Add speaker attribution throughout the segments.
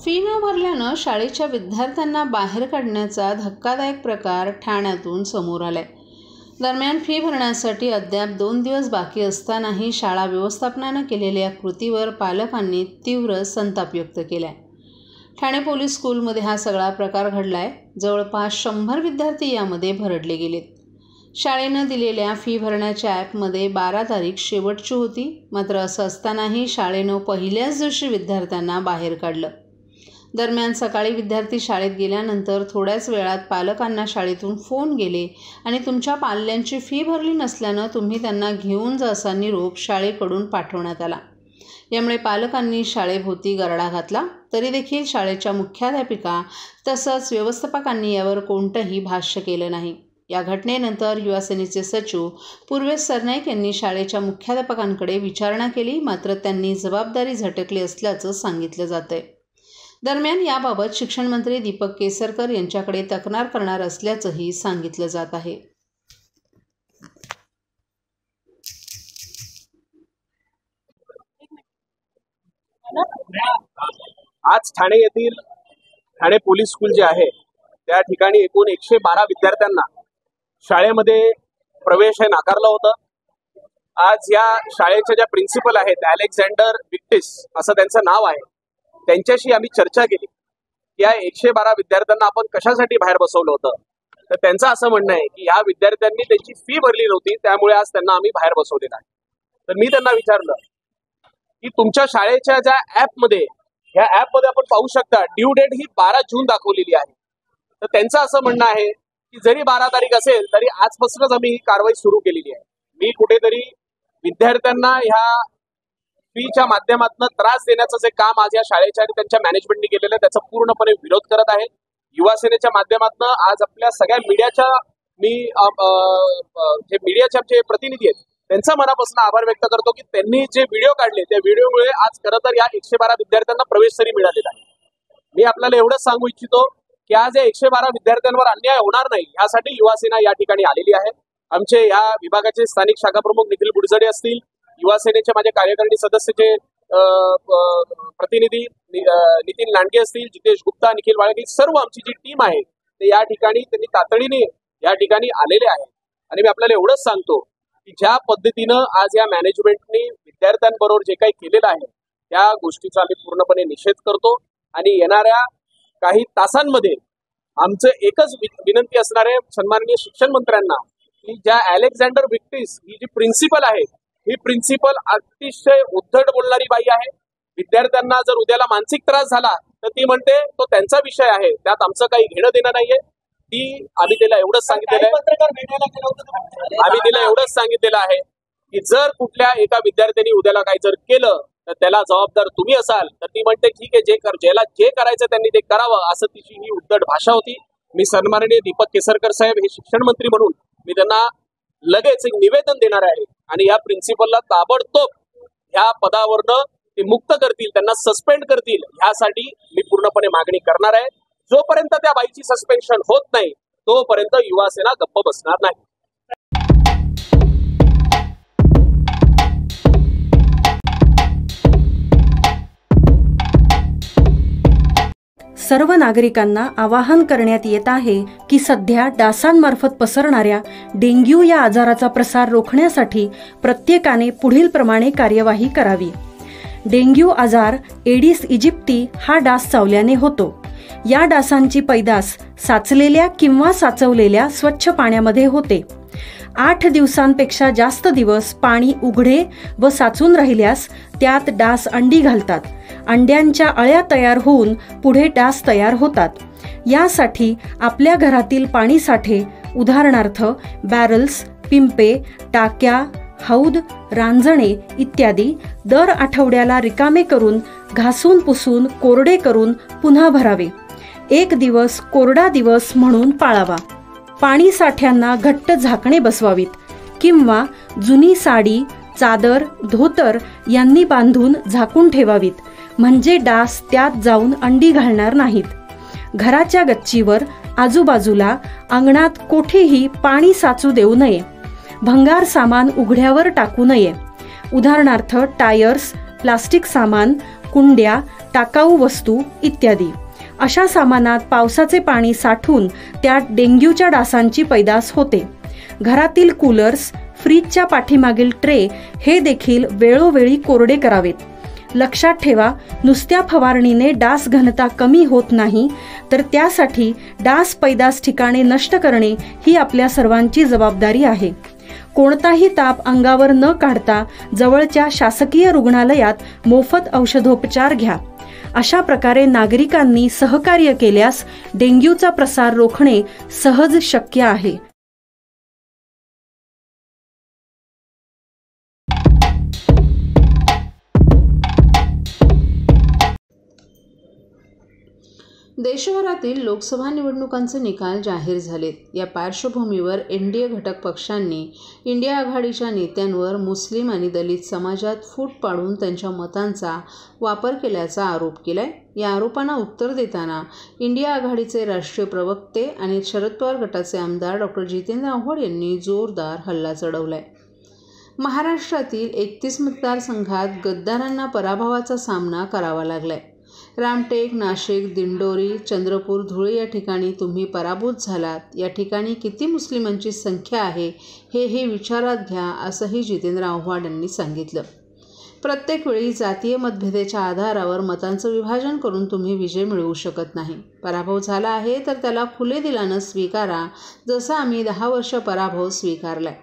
Speaker 1: Fee न भरल्यानं शाळेच्या विद्यार्थ्यांना बाहेर काढण्याचा धक्कादायक प्रकार ठाण्यातून समोर आलाय। दरम्यान फी भरण्यासाठी अद्याप 2 दिवस बाकी असतानाही शाळा व्यवस्थापनानं केलेल्या कृतीवर पालकांनी तीव्र संताप व्यक्त केलाय। ठाणे पोलीस स्कूलमध्ये हा सगळा प्रकार घडलाय। जवळपास 100 विद्यार्थी यामध्ये भरडले गेलेत। शाळेनं दिलेल्या फी भरण्याच्या ॲपमध्ये 12 तारीख शेवटची होती। मात्र असं असतानाही शाळेनं पहिल्याच दिवशी विद्यार्थ्यांना बाहेर काढलं। दरम्यान सकाळी विद्यार्थी शाळेत गेल्यानंतर थोड्याच वेळात पालकांना शाळेतून फोन गेले आणि तुमच्या पाल्यांची फी भरली नसल्यानं तुम्ही त्यांना घेऊन जा असा निरोप शाळेकडून पाठवण्यात आला। यामुळे पालकांनी शाळेभोवती गरडा घातला। तरी देखील शाळेच्या मुख्याध्यापिका तसंच व्यवस्थापकांनी यावर कोणतंही भाष्य केलं नाही। या घटनेनंतर युवा सेनेचे सचिव पूर्वेश सरनाईक यांनी शाळेच्या मुख्याध्यापकांकडे विचारणा केली, मात्र त्यांनी जबाबदारी झटकली असल्याचं सांगितलं जातंय। दरम्यान याबाबत शिक्षण मंत्री दीपक केसरकर यांच्याकडे तक्रार करणार असल्याचंही सांगितलं जात आहे।
Speaker 2: आज ठाणे येथील ठाणे पोलीस स्कूल जे आहे त्या ठिकाणी एकूण 112 विद्यार्थ्यांना शाळेमध्ये प्रवेश हे नाकारलं होतं। आज या शाळेच्या ज्या प्रिन्सिपल आहेत अलेक्झांडर विक्टिस असं त्यांचं नाव आहे, त्यांच्याशी आम्ही चर्चा केली। या 112 विद्यार्थ्यांना आपण कशासाठी बाहेर बसवलं होतं, तर त्यांचं असं म्हणणं आहे की या विद्यार्थ्यांनी त्यांची फी भरली नव्हती, त्यामुळे आज त्यांना आम्ही बाहेर बसवलेलं आहे। तर मी त्यांना विचारलं की तुमच्या शाळेच्या ज्या ॲपमध्ये आपण पाहू शकता ड्यू डेट ही 12 जून दाखवलेली आहे। तर त्यांचं असं म्हणणं आहे की जरी 12 तारीख असेल तरी आजपासूनच आम्ही ही कारवाई सुरू केलेली आहे। मी कुठेतरी विद्यार्थ्यांना ह्या फीच्या माध्यमातून त्रास देण्याचं जे काम आज या शाळेच्या आणि त्यांच्या मॅनेजमेंटने केलेलं आहे त्याचा पूर्णपणे विरोध करत आहे। युवा सेनेच्या माध्यमातून आज आपल्या सगळ्या मीडियाच्या जे मीडियाचे आमचे प्रतिनिधी आहेत त्यांचा मनापासून आभार व्यक्त करतो की त्यांनी जे व्हिडिओ काढले त्या व्हिडिओमुळे आज खरं तर या 112 विद्यार्थ्यांना प्रवेश तरी मिळालेला आहे। मी आपल्याला एवढंच सांगू इच्छितो की आज या 112 विद्यार्थ्यांवर अन्याय होणार नाही यासाठी युवा सेना या ठिकाणी आलेली आहे। आमचे या विभागाचे स्थानिक शाखा प्रमुख निखिल बुडझडे असतील, युवा सेनेचे माझे कार्यकारिणी सदस्याचे प्रतिनिधी नितीन लांडगे असतील, जितेश गुप्ता, निखिल वाळके, सर्व आमची जी टीम आहे ते या ठिकाणी त्यांनी तातडीने या ठिकाणी आलेले आहे। आणि मी आपल्याला एवढंच सांगतो की ज्या पद्धतीनं आज या मॅनेजमेंटने विद्यार्थ्यांबरोबर जे काही केलेलं आहे त्या गोष्टीचा आम्ही पूर्णपणे निषेध करतो। आणि येणाऱ्या काही तासांमध्ये आमचं एकच विनंती असणार आहे सन्माननीय शिक्षण मंत्र्यांना की ज्या अलेक्झांडर विक्टिस ही जी प्रिन्सिपल आहे ही प्रिन्सिपल अतिशय उद्धट बोलणारी बाई आहे। विद्यार्थ्यांना जर उद्याला मानसिक त्रास झाला तर ती म्हणते तो त्यांचा विषय आहे, त्यात आमचं काही घेणं देणं नाहीये। आम्ही तिला एवढंच सांगितलेलं आहे की जर कुठल्या एका विद्यार्थ्यांनी उद्याला काही जर केलं तर त्याला जबाबदार तुम्ही असाल। तर ती म्हणते ठीक आहे, ज्याला जे करायचं त्यांनी ते करावं, असं तिची ही उद्धट भाषा होती। मी सन्माननीय दीपक केसरकर साहेब हे शिक्षण मंत्री म्हणून मी त्यांना लगेच एक निवेदन देणार आहे आणि या प्रिन्सिपलला ताबडतोब ह्या पदावरनं ते मुक्त करतील, त्यांना सस्पेंड करतील, ह्यासाठी मी पूर्णपणे मागणी करणार आहे। जोपर्यंत त्या बाईची सस्पेन्शन होत नाही तोपर्यंत युवा सेना गप्प बसणार नाही।
Speaker 3: सर्व नागरिकांना आवाहन करण्यात येत आहे की सध्या डासांमार्फत पसरणाऱ्या डेंग्यू या आजाराचा प्रसार रोखण्यासाठी प्रत्येकाने पुढील प्रमाणे कार्यवाही करावी। डेंग्यू आजार एडिस इजिप्ती हा डास चावल्याने होतो। या डासांची पैदास साचलेल्या किंवा साचवलेल्या स्वच्छ पाण्यामध्ये होते। 8 दिवसांपेक्षा जास्त दिवस पाणी उघडे व साचून राहिल्यास त्यात डास अंडी घालतात। अंड्यांच्या अळ्या तयार होऊन पुढे डास तयार होतात। यासाठी आपल्या घरातील पाणी साठे उदाहरणार्थ बॅरल्स, पिंपे, टाक्या, हौद, रांजणे इत्यादी दर आठवड्याला रिकामे करून घासून पुसून कोरडे करून पुन्हा भरावे। 1 दिवस कोरडा दिवस म्हणून पाळावा। पाणी साठ्यांना घट्ट झाकणे बसवावीत किंवा जुनी साडी, चादर, धोतर यांनी बांधून झाकून ठेवावीत, म्हणजे डास त्यात जाऊन अंडी घालणार नाहीत। घराच्या गच्चीवर, आजूबाजूला, अंगणात कोठेही पाणी साचू देऊ नये। भंगार सामान उघड्यावर टाकू नये। उदाहरणार्थ टायर्स, प्लास्टिक सामान, कुंड्या, टाकाऊ वस्तू इत्यादी. अशा सामानात पावसाचे पाणी साठून त्यात डेंग्यूच्या डासांची पैदास होते. घरातील कूलर्स, फ्रीजच्या पाठीमागील ट्रे हे देखील वेळोवेळी कोरडे करावेत. लक्षात ठेवा, नुसत्या फवारणीने डास घनता कमी होत नाही, तर त्यासाठी डास पैदास ठिकाणे नष्ट करणे ही आपल्या सर्वांची जबाबदारी आहे. कोणताही ताप अंगावर न काढता जवळच्या शासकीय रुग्णालयात मोफत औषधोपचार घ्या. अशा प्रकारे नागरिकांनी सहकार्य केल्यास डेंग्यूचा प्रसार रोखणे सहज शक्य आहे.
Speaker 1: देशभरातील लोकसभा निवडणुकांचे निकाल जाहीर झालेत. या पार्श्वभूमीवर एनडीए घटक पक्षांनी इंडिया आघाडीच्या नेत्यांवर मुस्लिम आणि दलित समाजात फूट पाडून त्यांच्या मतांचा वापर केल्याचा आरोप केलाय. या आरोपांना उत्तर देताना इंडिया आघाडीचे राष्ट्रीय प्रवक्ते आणि शरद पवार गटाचे आमदार डॉ. जितेंद्र आव्हाड यांनी जोरदार हल्ला चढवलाय. महाराष्ट्रातील 31 मतदारसंघात गद्दारांना पराभवाचा सामना करावा लागलाय. रामटेक, नाशिक, दिंडोरी, चंद्रपूर, धुळे या ठिकाणी तुम्ही पराभूत झालात. या ठिकाणी किती मुस्लिमांची संख्या आहे हे विचारात घ्या, असंही जितेंद्र आव्हाड यांनी सांगितलं. प्रत्येक वेळी जातीय मतभेदाच्या आधारावर मतांचं विभाजन करून तुम्ही विजय मिळवू शकत नाही. पराभव झाला आहे तर त्याला खुले दिलानं स्वीकारा, जसं आम्ही 10 वर्ष पराभव स्वीकारलाय.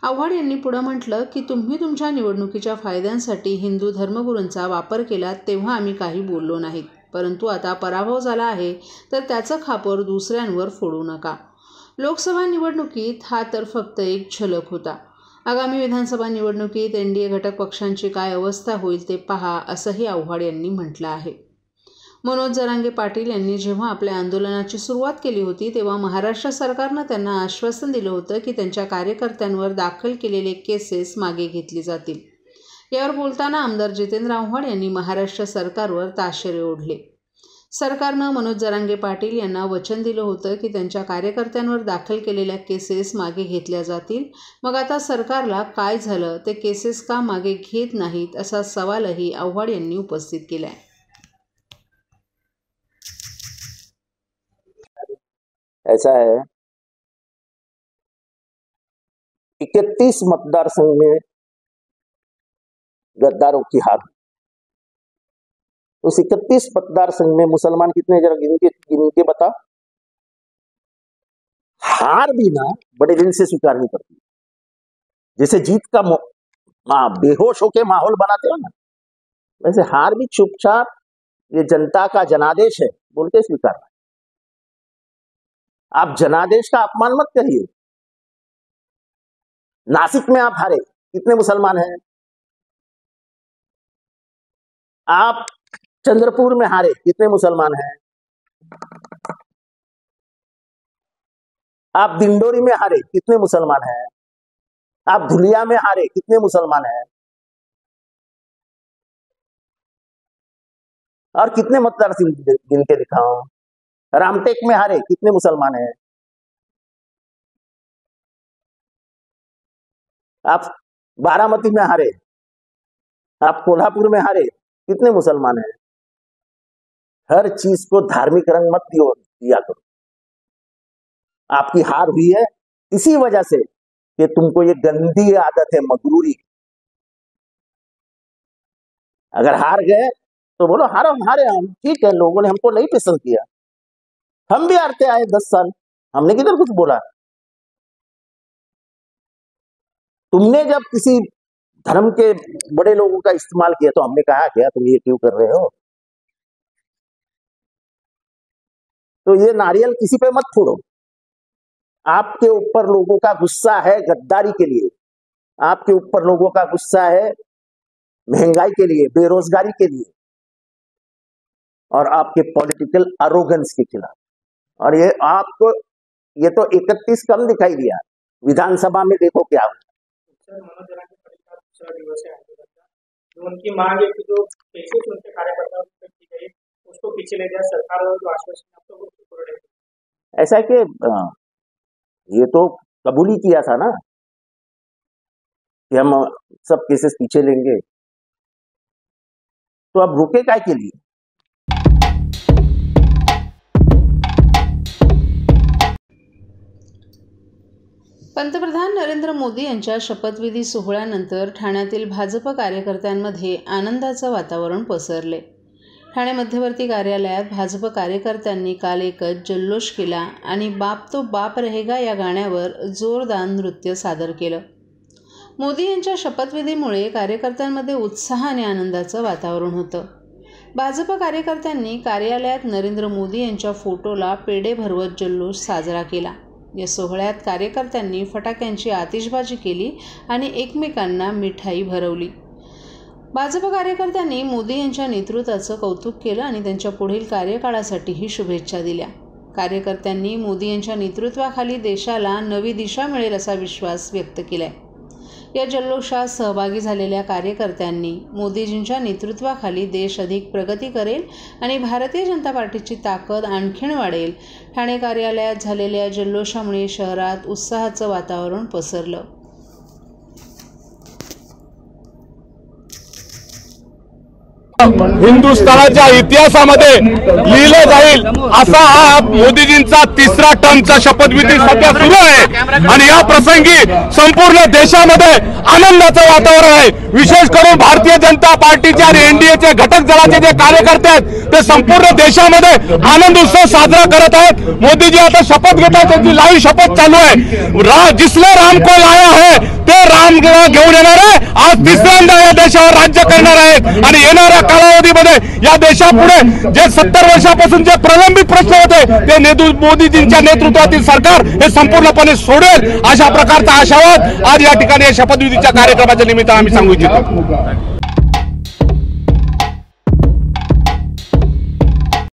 Speaker 1: आव्हाड यांनी पुढे म्हटलं की तुम्ही तुमच्या निवडणुकीच्या फायद्यांसाठी हिंदू धर्मगुरूंचा वापर केलात तेव्हा आम्ही काही बोललो नाहीत. परंतु आता पराभव झाला आहे तर त्याचं खापर दुसऱ्यांवर फोडू नका. लोकसभा निवडणुकीत हा तर फक्त एक झलक होता. आगामी विधानसभा निवडणुकीत एनडीए घटक पक्षांची काय अवस्था होईल ते पहा, असंही आव्हाड यांनी म्हटलं आहे. मनोज जरांगे पाटील यांनी जेव्हा आपल्या आंदोलनाची सुरुवात केली होती तेव्हा महाराष्ट्र सरकारनं त्यांना आश्वासन दिलं होतं की त्यांच्या कार्यकर्त्यांवर दाखल केलेले केसेस मागे घेतली जातील. यावर बोलताना आमदार जितेंद्र आव्हाड यांनी महाराष्ट्र सरकारवर ताशेरे ओढले. सरकारनं मनोज जरांगे पाटील यांना वचन दिलं होतं की त्यांच्या कार्यकर्त्यांवर दाखल केलेल्या केसेस मागे घेतल्या जातील. मग आता सरकारला काय झालं, ते केसेस का मागे घेत नाहीत, असा सवालही आव्हाड यांनी उपस्थित केला आहे.
Speaker 4: ऐसा है, 31 मतदारसंघ में गद्दारों की हार. उस 31 मतदारसंघ में मुसलमान कितने, जरा गिन के बता. हार भी ना बड़े दिन से स्वीकार नहीं करती. जैसे जीत का बेहोश होके माहौल बनाते हो ना, वैसे हार भी चुपचाप ये जनता का जनादेश है बोल के स्वीकार. आप जनादेश का अपमान मत करिए. नासिक में आप हारे, कितने मुसलमान हैं. आप चंद्रपुर में हारे, कितने मुसलमान हैं. आप दिंडोरी में हारे, कितने मुसलमान हैं. आप धुलिया में हारे, कितने मुसलमान हैं. और कितने मतदार गिन के दिखाओ. रामटेक में हारे, कितने मुसलमान हैं. आप बारामती में हारे, आप कोल्हापुर में हारे, कितने मुसलमान हैं. हर चीज को धार्मिक रंग मत दिया करो. आपकी हार हुई है इसी वजह से कि तुमको ये गंदी आदत है मगरूरी. अगर हार गए तो बोलो हारे हम, ठीक है, लोगों ने हमको नहीं पसंद किया. हम भी हारते आए 10 साल, हमने किधर कुछ बोला. तुमने जब किसी धर्म के बड़े लोगों का इस्तेमाल किया तो हमने कहा क्या तुम ये क्यों कर रहे हो. तो ये नारियल किसी पे मत फोड़ो. आपके ऊपर लोगों का गुस्सा है गद्दारी के लिए, आपके ऊपर लोगों का गुस्सा है महंगाई के लिए, बेरोजगारी के लिए, और आपके पॉलिटिकल अरोगेंस के खिलाफ. और ये आपको ये तो 31 कम दिखाई दिया, विधानसभा में देखो क्या हुआ.
Speaker 5: उनकी मांग है कि जो केसेस उनके कार्यकर्ताओं पर की गई उसको पीछे ले जाए सरकार, और जो आश्वासन आपको वो पूरा दे.
Speaker 4: ऐसा है कि ये तो कबूल ही किया था ना कि हम सब केसेस पीछे लेंगे. तो अब रुके काय के लिए?
Speaker 1: पंतप्रधान नरेंद्र मोदी यांच्या शपथविधी सोहळ्यानंतर ठाण्यातील भाजप कार्यकर्त्यांमध्ये आनंदाचं वातावरण पसरले. ठाणे मध्यवर्ती कार्यालयात भाजप कार्यकर्त्यांनी काल एकच जल्लोष केला आणि बाप तो बाप रहेगा या गाण्यावर जोरदार नृत्य सादर केलं. मोदी यांच्या शपथविधीमुळे कार्यकर्त्यांमध्ये उत्साह आणि आनंदाचं वातावरण होतं. भाजप कार्यकर्त्यांनी कार्यालयात नरेंद्र मोदी यांच्या फोटोला पेढे भरवत जल्लोष साजरा केला. या सोहळ्यात कार्यकर्त्यांनी फटाक्यांची आतिषबाजी केली आणि एकमेकांना मिठाई भरवली. भाजप कार्यकर्त्यांनी मोदी यांच्या नेतृत्वाचं कौतुक केलं आणि त्यांच्या पुढील कार्यकाळासाठीही शुभेच्छा दिल्या. कार्यकर्त्यांनी मोदी यांच्या नेतृत्वाखाली देशाला नवी दिशा मिळेल असा विश्वास व्यक्त केलाय. या जल्लोषात सहभागी झालेल्या कार्यकर्त्यांनी मोदीजींच्या नेतृत्वाखाली देश अधिक प्रगती करेल आणि भारतीय जनता पार्टीची ताकद आणखीन वाढेल. ठाणे कार्यालयात झालेल्या जल्लोषामुळे शहरात उत्साहाचं वातावरण पसरलं.
Speaker 6: हिंदुस्थानाच्या इतिहासामध्ये लिहिलं जाईल असा हा मोदीजींचा तिसरा टर्मचा शपथविधी सध्या सुरू आहे आणि या प्रसंगी संपूर्ण देशामध्ये आनंदाचं वातावरण आहे. विशेष करून भारतीय जनता पार्टीचे आणि एनडीएचे घटक दलाचे जे कार्यकर्ते आहेत ते संपूर्ण देशामध्ये आनंद उत्सव साजरा करत आहेत. मोदीजी आता शपथ घेत आहेत, त्यांची लाईव्ह शपथ चालू आहे. जिसने राम को लाया है ते राम घेऊन येणार आहे. आज तिसऱ्यांदा या देशावर राज्य करणार आहेत आणि येणाऱ्या कालावधीमध्ये या देशापुढे जे 70 वर्षापासून जे प्रलंबित प्रश्न होते ते मोदीजींच्या नेतृत्वातील सरकार हे संपूर्णपणे सोडेल अशा प्रकारचा आशावाद आज या ठिकाणी शपथविधीच्या कार्यक्रमाच्या निमित्तानं आम्ही सांगू इच्छितो.